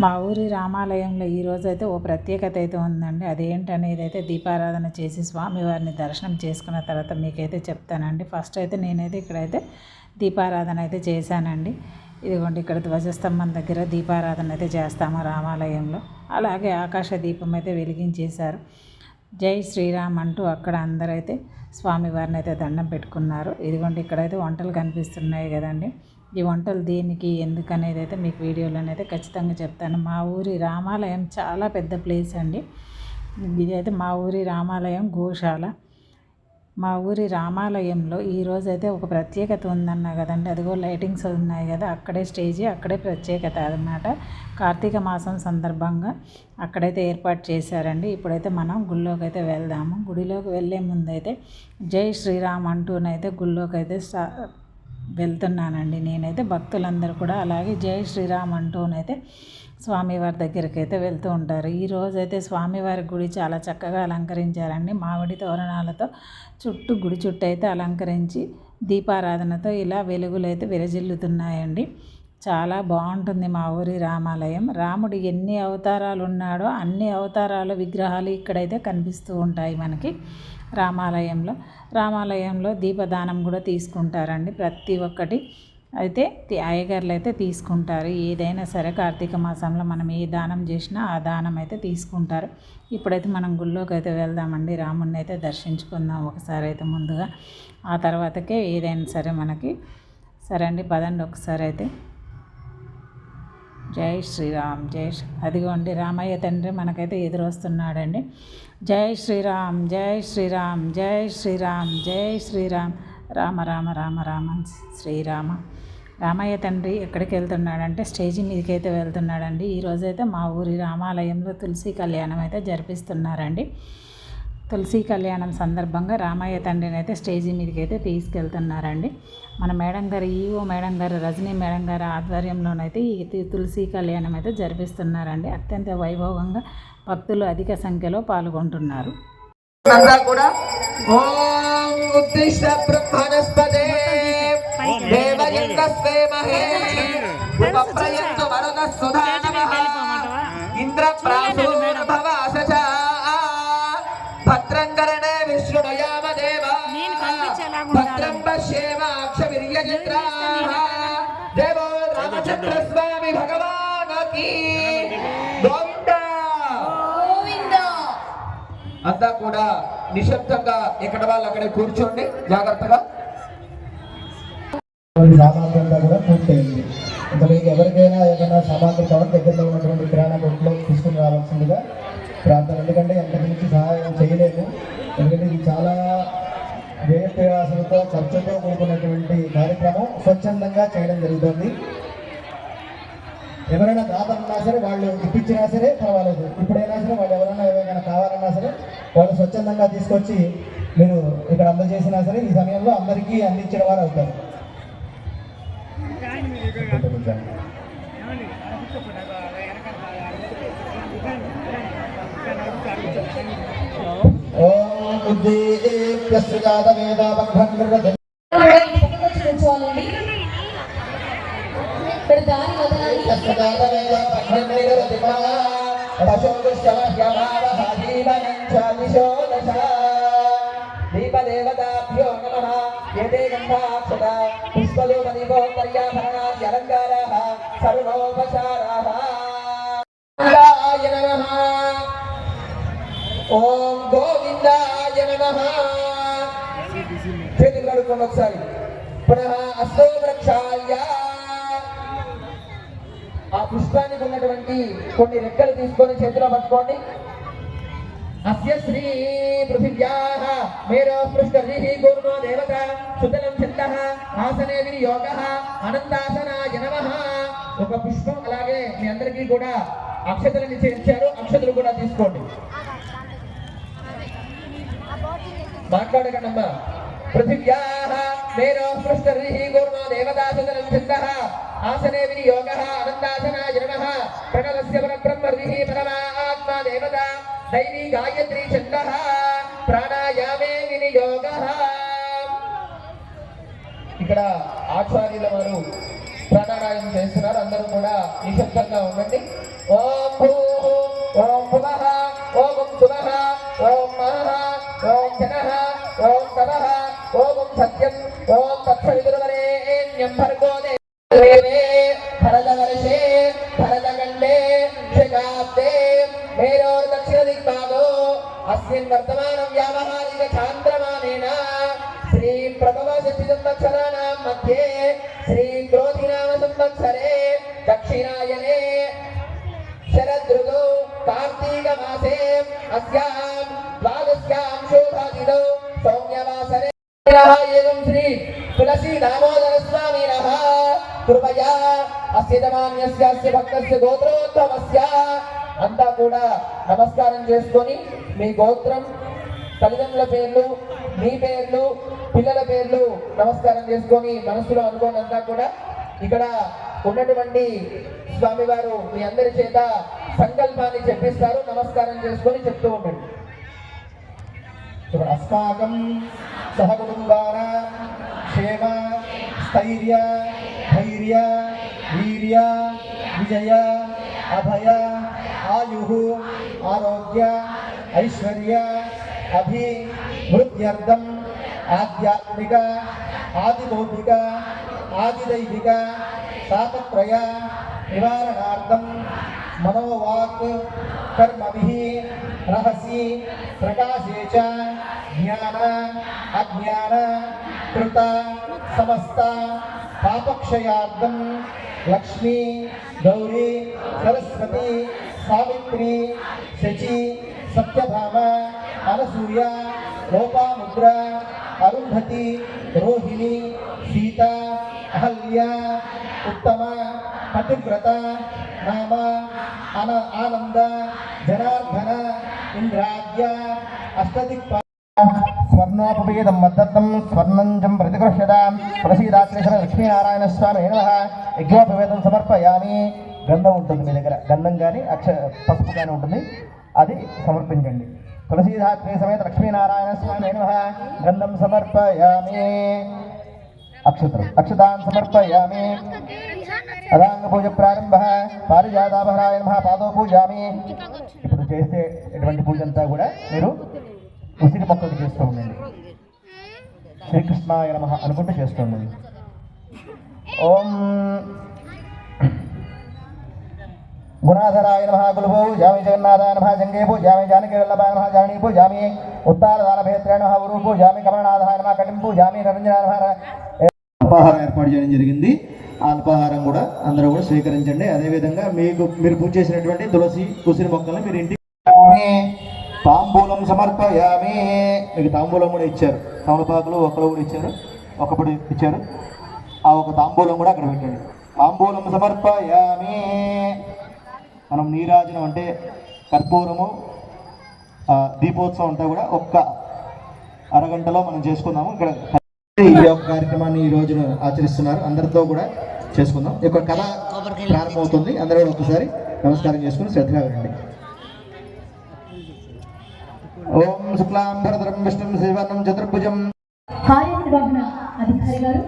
మా ఊరి రామాలయంలో ఈరోజు అయితే ఓ ప్రత్యేకత అయితే ఉందండి. అదేంటనేది అయితే దీపారాధన చేసి స్వామివారిని దర్శనం చేసుకున్న తర్వాత మీకైతే చెప్తానండి. ఫస్ట్ అయితే నేనైతే ఇక్కడైతే దీపారాధన అయితే చేశానండి. ఇదిగోండి ఇక్కడ ధ్వజస్తంభం దగ్గర దీపారాధన అయితే చేస్తాము రామాలయంలో. అలాగే ఆకాశ దీపం అయితే వెలిగించేశారు. జై శ్రీరామ్ అంటూ అక్కడ అందరైతే స్వామివారిని అయితే దండం పెట్టుకున్నారు. ఇదిగోండి ఇక్కడైతే వంటలు కనిపిస్తున్నాయి కదండి. ఈ వంటలు దేనికి ఎందుకనేది అయితే మీకు వీడియోలోనైతే ఖచ్చితంగా చెప్తాను. మా ఊరి రామాలయం చాలా పెద్ద ప్లేస్ అండి. ఇదైతే మా ఊరి రామాలయం గోశాల. మా ఊరి రామాలయంలో ఈరోజైతే ఒక ప్రత్యేకత ఉందన్నా కదండి. అదిగో లైటింగ్స్ ఉన్నాయి కదా, అక్కడే స్టేజీ, అక్కడే ప్రత్యేకత అన్నమాట. కార్తీక మాసం సందర్భంగా అక్కడైతే ఏర్పాటు చేశారండి. ఇప్పుడైతే మనం గుళ్ళోకి అయితే వెళ్దాము. గుడిలోకి వెళ్ళే ముందైతే జై శ్రీరామ్ అంటూనైతే గుళ్ళోకి అయితే వెళ్తున్నానండి. నేనైతే భక్తులందరూ కూడా అలాగే జై శ్రీరామ్ అంటూనైతే స్వామివారి దగ్గరికి అయితే వెళ్తూ ఉంటారు. ఈరోజైతే స్వామివారి గుడి చాలా చక్కగా అలంకరించారండి. మామిడి తోరణాలతో గుడి చుట్టూ అయితే అలంకరించి దీపారాధనతో ఇలా వెలుగులు అయితే విరజిల్లుతున్నాయండి. చాలా బాగుంటుంది మా ఊరి రామాలయం. రాముడు ఎన్ని అవతారాలు ఉన్నాడో అన్ని అవతారాల విగ్రహాలు ఇక్కడైతే కనిపిస్తూ ఉంటాయి మనకి రామాలయంలో దీపదానం కూడా తీసుకుంటారండి. ప్రతి ఒక్కటి అయితే అయ్యగారులు అయితే తీసుకుంటారు. ఏదైనా సరే కార్తీక మాసంలో మనం ఏ దానం చేసినా ఆ దానం అయితే తీసుకుంటారు. ఇప్పుడైతే మనం గుళ్ళోకి అయితే వెళ్దామండి. రాముడిని అయితే దర్శించుకుందాం ఒకసారి అయితే ముందుగా, ఆ తర్వాతకే ఏదైనా సరే మనకి. సరే అండి, పదండి ఒకసారి అయితే. జై శ్రీరామ్ అదిగోండి రామయ్య తండ్రి మనకైతే ఎదురొస్తున్నాడండి. జై శ్రీరామ్ జై శ్రీరామ్ జై శ్రీరామ్ జై శ్రీరామ్ రామ రామ రామ రామ శ్రీరామ. రామయ్య తండ్రి ఎక్కడికి వెళ్తున్నాడంటే స్టేజీ మీదకి అయితే వెళ్తున్నాడండి. ఈరోజైతే మా ఊరి రామాలయంలో తులసి కళ్యాణం అయితే జరిపిస్తున్నారండి. తులసి కళ్యాణం సందర్భంగా రామయ్య తండ్రిని అయితే స్టేజీ మీదకి అయితే తీసుకెళ్తున్నారండి. మన మేడం గారు ఈవో మేడం గారు రజనీ మేడం గారి ఆధ్వర్యంలోనైతే ఈ తులసి కళ్యాణం అయితే జరిపిస్తున్నారండి. అత్యంత వైభవంగా భక్తులు అధిక సంఖ్యలో పాల్గొంటున్నారు. స్వామి భగవానికి అంతా కూడా నిశ్శబ్దంగా ఇక్కడ వాళ్ళు అక్కడే కూర్చోండి జాగ్రత్తగా. సామాన్యంగా కూడా పూర్తయింది. ఇంకా మీకు ఎవరికైనా ఏదైనా సామాన్లు కావాలి దగ్గరలో ఉన్నటువంటి కిరాణా కొట్లో తీసుకుని రావాల్సిందిగా ప్రార్థన. ఎందుకంటే ఎంతకు మించి సహాయం చేయలేము. ఎందుకంటే ఇది చాలా వ్యయ ప్రయాసంతో ఖర్చుతో కూడుకున్నటువంటి కార్యక్రమం స్వచ్ఛందంగా చేయడం జరుగుతుంది. ఎవరైనా దాతలున్నా సరే వాళ్ళు ఇప్పించినా సరే పర్వాలేదు. ఇప్పుడైనా సరే వాళ్ళు ఎవరైనా ఏమైనా కావాలన్నా సరే వాళ్ళు స్వచ్ఛందంగా తీసుకొచ్చి మీరు ఇక్కడ అందజేసినా సరే ఈ సమయంలో అందరికీ అందించిన వారు అవుతారు. ఓం బుద్ధి ప్రస్తుత వేద భగవంతుడు దీపదేవతాభ్యో నమః. ఏతే గంధాక్షత పుష్పలోపదీపోత్తర్యాభరణాది అలంకారాః సర్వోపచారాః. నమః. ఓం గోవిందాయ నమః. చేతులు కడుక్కోండి ఒకసారి. పునః అస్తో వృక్షాయ. ఆ పుష్పానికి ఉన్నటువంటి కొన్ని రెక్కలు తీసుకొని చేతిలో పట్టుకోండి. అస్య శ్రీ పృథివ్యాః మేరో పృష్ఠరిః కూర్మో దేవత సుతలం ఛందః ఆసనే వినియోగః అనంతాసనాయ నమః. ఒక పుష్పం అలాగే మీ అందరికీ కూడా అక్షతలను ఇచ్చారు. అక్షతలు కూడా తీసుకోండి. మాట్లాడకండి అమ్మా. పృథివ్యాః మేరో పృష్ఠరిః కూర్మో దేవత సుతలం ఛందః ఆసనే వినియోగః అనంతాసనాయ నమః. ప్రణవస్య పరబ్రహ్మరిః పరమాత్మా దేవత దైవీ గాయత్రీ ఛందః ప్రాణాయామే వినియోగః. ఇక్కడ ఆచార్యుల వారు ప్రాణాయామ పారాయణం చేస్తున్నారు. అందరూ కూడా నిశ్శబ్దంగా ఉండండి. ఓం భూ ఓం భువః ఓం సువః ఓం మహః ఓం జనః ఓం తమః ఓం సత్యం ఓం తత్సవితుర్వరేణ్యం భర్గో దేవే భరతవర్షే భరతఖండే శకాబ్దే మేరోర్ దక్షిణ దిగ్భాగో అస్మిన్ వర్తమానం వ్యావహారిక చాంద్రమానేన శ్రీ ప్రభవ షష్ఠి సంవత్సరాణాం మధ్యే శ్రీ క్రోధినామ సంవత్సరే దక్షిణాయనే శరదృతౌ కార్తీక మాసే అస్యాం ద్వాదశ్యాం శోభాదినౌ సౌమ్యవాసరే ఏవం శ్రీ తులసీ దామోదర స్వామినః కృపయా అస్య తమాన్యస్య భక్తస్య గోత్రోద్భవస్య అంతా కూడా నమస్కారం చేసుకొని మీ గోత్రం, తల్లిదండ్రుల పేర్లు, మీ పేర్లు, పిల్లల పేర్లు నమస్కారం చేసుకొని మనసులో అనుకోని అంతా కూడా ఇక్కడ ఉన్నటువంటి స్వామివారు మీ అందరి చేత సంకల్పాన్ని చెప్పిస్తారు. నమస్కారం చేసుకొని చెప్తూ ఉండండి. అస్మాకం సహకుటుంబాన క్షేమ స్థైర్య ధైర్య వీర్య విజయ అభయ ఆయు ఆరోగ్య ఐశ్వర్య అభివృద్ధ్యర్థం ఆధ్యాత్మిక ఆదిభౌతిక ఆదిదైవిక తాపత్రయ నివారణార్థం మనోవాక్ కర్మభిః రహసి ప్రకాశే చ జ్ఞాన అజ్ఞాన కృత సమస్త పాపక్షయార్థం లక్ష్మీ గౌరీ సరస్వతి సావిత్రి శచి సత్యభామ అనసూయ లోపాముద్ర అరుంధతి రోహిణి సీత అహల్య ఉత్తమ పతివ్రత నామ ఆనంద జనార్దన ఇంద్రాద్య అష్టదిక్ప స్వర్ణోపవేదం మద్దతం స్వర్ణంజం ప్రతిగృహ్యతాం ప్రసీదాశ్రేషణ లక్ష్మీనారాయణ స్వామి నమః యజ్ఞోపవేదం సమర్పయామి. గంధం ఉంటుంది మీ దగ్గర, గంధం కానీ పసుపు కానీ ఉంటుంది, అది సమర్పించండి. తులసీదాత్రి సమేత లక్ష్మీనారాయణ స్వామి నమః గంధం సమర్పయామి. అక్షతాన్ సమర్పయామి. అదాంగ పూజ ప్రారంభ. పారిజాతాపహరాయ నమః పాదో పూజామి. ఇప్పుడు చేసే ఎటువంటి పూజ అంతా కూడా మీరు ఉసిరి మొక్కలు చేస్తూ ఉండండి. శ్రీకృష్ణాయ నమః అనుకుంటూ చేస్తూ ఉండండి. ఓం గుణాధరాయ నమః గురుభో పూజామి. జగన్నాథాయ నమః జంగే పూజామి. జానకి వల్లభాయ నమః జానీ పూజామి. ఉత్తారదానభేత్రాయ నమః గురు పూజామి. కమలనాథాయ నమః కటిం పూజామి. నిరంజనాయ నమః. అల్పాహారం ఏర్పాటు చేయడం జరిగింది. ఆ అల్పాహారం కూడా అందరూ కూడా స్వీకరించండి. అదేవిధంగా మీరు పూజ చేసినటువంటి తులసి ఉసిరి మొక్కలను మీరు ఇంటికి తాంబూలం సమర్పయామి. మీకు తాంబూలం కూడా ఇచ్చారు, తమలపాకులు ఒక్కలు కూడా ఇచ్చారు, ఒకప్పుడు ఇచ్చారు. ఆ ఒక తాంబూలం కూడా అక్కడ పెట్టండి. తాంబూలం సమర్పయామి. మనం నీరాజనం అంటే కర్పూరము దీపోత్సవం అంతా కూడా ఒక్క అరగంటలో మనం చేసుకుందాము. ఇక్కడ ఈ యొక్క కార్యక్రమాన్ని ఈ రోజున ఆచరిస్తున్నారు. అందరితో కూడా చేసుకుందాం. ఈ యొక్క కళ ప్రారంభమవుతుంది. అందరూ కూడా ఒకసారి నమస్కారం చేసుకుని శ్రద్ధగా వినండి. ఓం శుక్లాం భరధరం విష్ణుం శివర్ణం చతుర్భుజం. కార్యనిర్వహణ అధికారి గారు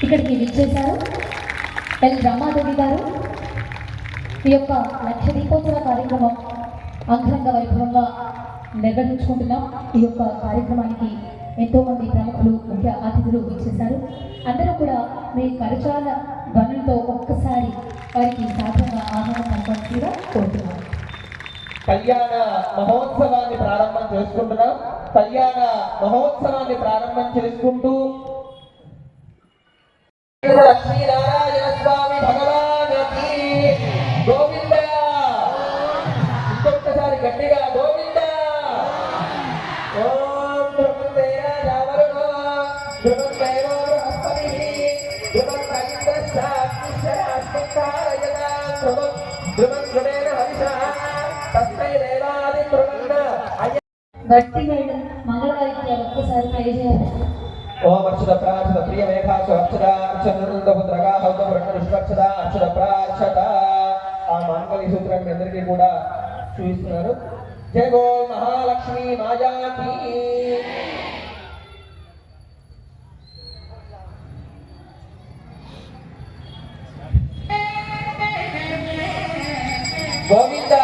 ఇక్కడికి విచ్చేశారు. ఎల్ రమాదేవి గారు ఈ యొక్క లక్ష దీపోత్సవ కార్యక్రమం అంగరంగ వైభవంగా నిర్వహించుకుంటున్నాం. ఈ యొక్క కార్యక్రమానికి ఎంతోమంది ప్రముఖులు ముఖ్య అతిథులు విచ్చేశారు. అందరూ కూడా మీ కరచాల ధ్వనులతో ఒక్కసారి వారికి సాధారణ ఆహ్వానం పంపవలసిందిగా కోరుతున్నాం. కళ్యాణ మహోత్సవాన్ని ప్రారంభం చేసుకుంటున్నాం. కళ్యాణ మహోత్సవాన్ని ప్రారంభం చేసుకుంటూ లక్ష్మీనారాయణ స్వామి భగవానికి గోవింద. ఇంకొకసారి గట్టిగా గోవింద. ఓం ధ్రువంతేన జావరుణో ధ్రువంతేనో బృహస్పతిః ధ్రువంత ఇంద్రశ్చాగ్నిశ్చరాశ్వత్థారయతాం ధ్రువం ధ్రువం ధ్రువేణ హవిషా తస్మై దేవాది ధ్రువంన భక్తి మేడం మంగళవారికి ఒక్కసారి ప్లే చేయాలి. ఓం అక్షర ప్రాక్షత ప్రియ మేఘాసు అక్షర అక్షరపుత్రగా హౌతపురక్షర అక్షర ప్రాక్షత. ఆ మాంగళ్య సూత్రాన్ని అందరికీ కూడా చూపిస్తున్నారు. జయ గో మహాలక్ష్మి మాయాకి. గోవింద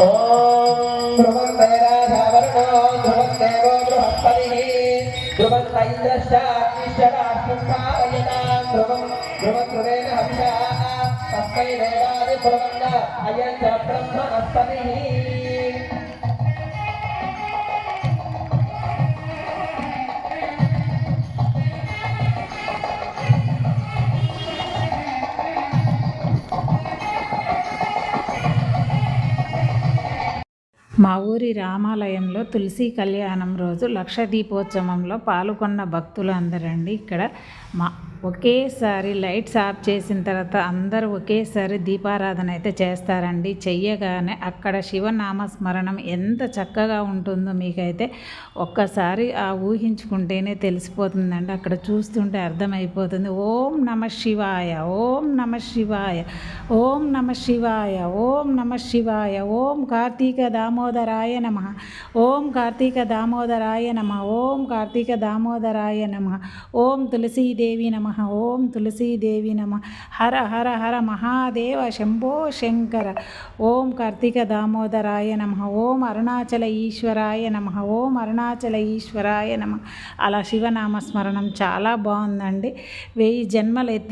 ఓం ధ్రువంతైరాధావరణో ధ్రువందేవో బృహస్పతిః ధ్రువంతైంద్రశ్చాగ్నిశ్చరాశ్రుతారయతాం ధ్రువేణ హవిషా తస్మై దేవాది ధ్రువంద అయం చ బ్రహ్మణస్పతిః. మా ఊరి రామాలయంలో తులసి కళ్యాణం రోజు లక్ష దీపోత్సవంలో పాల్గొన్న భక్తులు అందరండి ఇక్కడ ఒకేసారి లైట్స్ ఆఫ్ చేసిన తర్వాత అందరూ ఒకేసారి దీపారాధన అయితే చేస్తారండి. చెయ్యగానే అక్కడ శివనామస్మరణం ఎంత చక్కగా ఉంటుందో మీకైతే ఒక్కసారి ఊహించుకుంటేనే తెలిసిపోతుందండి. అక్కడ చూస్తుంటే అర్థమైపోతుంది. ఓం నమ శివాయ, ఓం నమ శివాయ, ఓం నమ శివాయ, ఓం నమ శివాయ, ఓం కార్తీక దామోదరాయ నమ, ఓం కార్తీక దామోదరాయ నమ, ఓం కార్తీక దామోదరాయ నమ, ఓం తులసీదేవి నమ, ఓం తులసీదేవి నమ, హర హర హర మహాదేవ శంభో శంకర, ఓం కార్తీక దామోదరాయ నమ, ఓం అరుణాచల ఈశ్వరాయ నమ, ఓం అరుణాచల ఈశ్వరాయ నమ. అలా శివనామస్మరణం చాలా బాగుందండి. 1000 జన్మలు ఎత్తి